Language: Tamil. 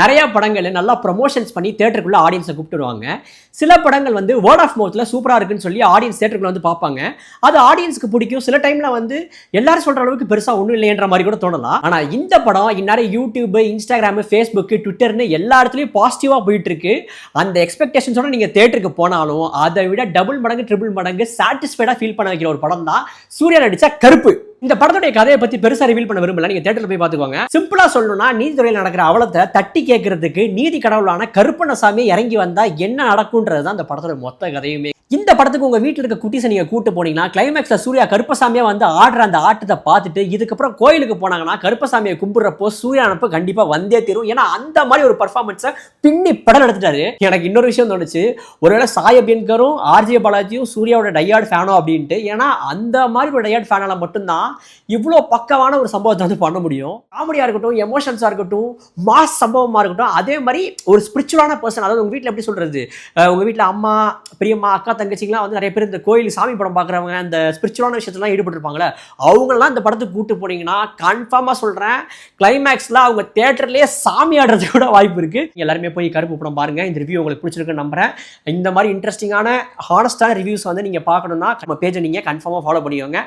நிறைய படங்கள் நல்லா ப்ரொமோஷன்ஸ் பண்ணி தேட்டருக்குள்ள ஆடியன்ஸை கூப்பிட்டுருவாங்க. சில படங்கள் வந்து வேர்ட் ஆஃப் மவுத்தில் சூப்பராக இருக்குன்னு சொல்லி ஆடியன்ஸ் தேட்டருக்குள்ள வந்து பார்ப்பாங்க. அது ஆடியன்ஸ்க்கு பிடிக்கும். சில டைம்ல வந்து எல்லாரும் சொல்ற அளவுக்கு பெருசாக ஒன்றும் இல்லைன்ற மாதிரி கூட தோணலாம். ஆனால் இந்த படம் இந்நேரம் யூடியூப், இன்ஸ்டாகிராம், ஃபேஸ்புக், ட்விட்டர்னு எல்லா இடத்துலையும் பாசிட்டிவாக போயிட்டு இருக்கு. அந்த எக்ஸ்பெக்டேஷன்ஸோட நீங்கள் தேட்டருக்கு போனாலும் அதை விட டபுள் மடங்கு ட்ரிபிள் மடங்கு சாட்டிஸ்ஃபைடாக ஃபீல் பண்ண வைக்கிற ஒரு படம் தான் சூர்யா நடிச்ச கருப்பு. இந்த படத்துடைய கதையை பத்தி பெருசா ரிவீல் பண்ண விரும்பல, நீங்க தியேட்டர்ல போய் பாத்துக்கோங்க. சிம்பிளா சொல்லணும்னா நீதித்துறையில் நடக்கிற அவலத்தை தட்டி கேட்கறதுக்கு நீதி கடவுளான கருப்பண்ணசாமி இறங்கி வந்தா என்ன நடக்கும்ன்றதுதான் இந்த படத்தோட மொத்த கதையுமே. இந்த படத்துக்கு உங்க வீட்டில் இருக்க குட்டிஸை நீங்க கூட்டு போனீங்கன்னா கிளைமேக்ஸ்ல சூர்யா கருப்பசாமியா வந்து ஆடுற அந்த ஆட்டத்தை பார்த்துட்டு இதுக்கப்புறம் கோயிலுக்கு போனாங்கன்னா கருப்பசாமியை கும்பிடுறப்போ சூர்யா அனுப்பு கண்டிப்பா வந்தே தீரும். ஏன்னா அந்த மாதிரி ஒரு பர்ஃபார்மன்ஸை பின்னி படம் எடுத்துட்டாரு. எனக்கு இன்னொரு விஷயம் தோணுச்சு, ஒருவேளை சாய் அபியன்கரும் ஆர்ஜே பாலாஜியும் சூர்யாவோட டையார்டு ஃபேனோ அப்படின்ட்டு. ஏன்னா அந்த மாதிரி ஒரு டையார்டு ஃபேனால மட்டும்தான் இவ்வளோ பக்கமான ஒரு சம்பவத்தை வந்து பண்ண முடியும். காமெடியா இருக்கட்டும், எமோஷன்ஸா இருக்கட்டும், மாஸ் சம்பவமா இருக்கட்டும், அதே மாதிரி ஒரு ஸ்பிரிச்சுவலான பர்சன். அதாவது உங்க வீட்டில் எப்படி சொல்றது, உங்க வீட்டில் அம்மா, பெரியம்மா, அக்கா, தங்கச்சிங்களாம் வந்து நிறைய பேர் இந்த கோயில் சாமி படம் பார்க்குறவங்க, அந்த ஸ்பிரிச்சுவலான விஷயத்துலாம் ஈடுபட்டுருப்பாங்களே, அவங்களாம் இந்த படத்துக்கு கூட்டு போனீங்கன்னா கன்ஃபார்மாக சொல்கிறேன், கிளைமேக்ஸில் அவங்க தேட்டர்லேயே சாமி ஆடுறது கூட வாய்ப்பு இருக்குது. எல்லாருமே போய் கருப்பு படம் பாருங்கள். இந்த ரிவ்யூ உங்களுக்கு பிடிச்சிருக்குன்னு நம்புறேன். இந்த மாதிரி இன்ட்ரெஸ்டிங்கான ஹானஸ்டான ரிவ்யூஸ் வந்து நீங்கள் பார்க்கணுன்னா நம்ம பேஜை நீங்கள் கன்ஃபார்மாக ஃபாலோ பண்ணிக்கோங்க.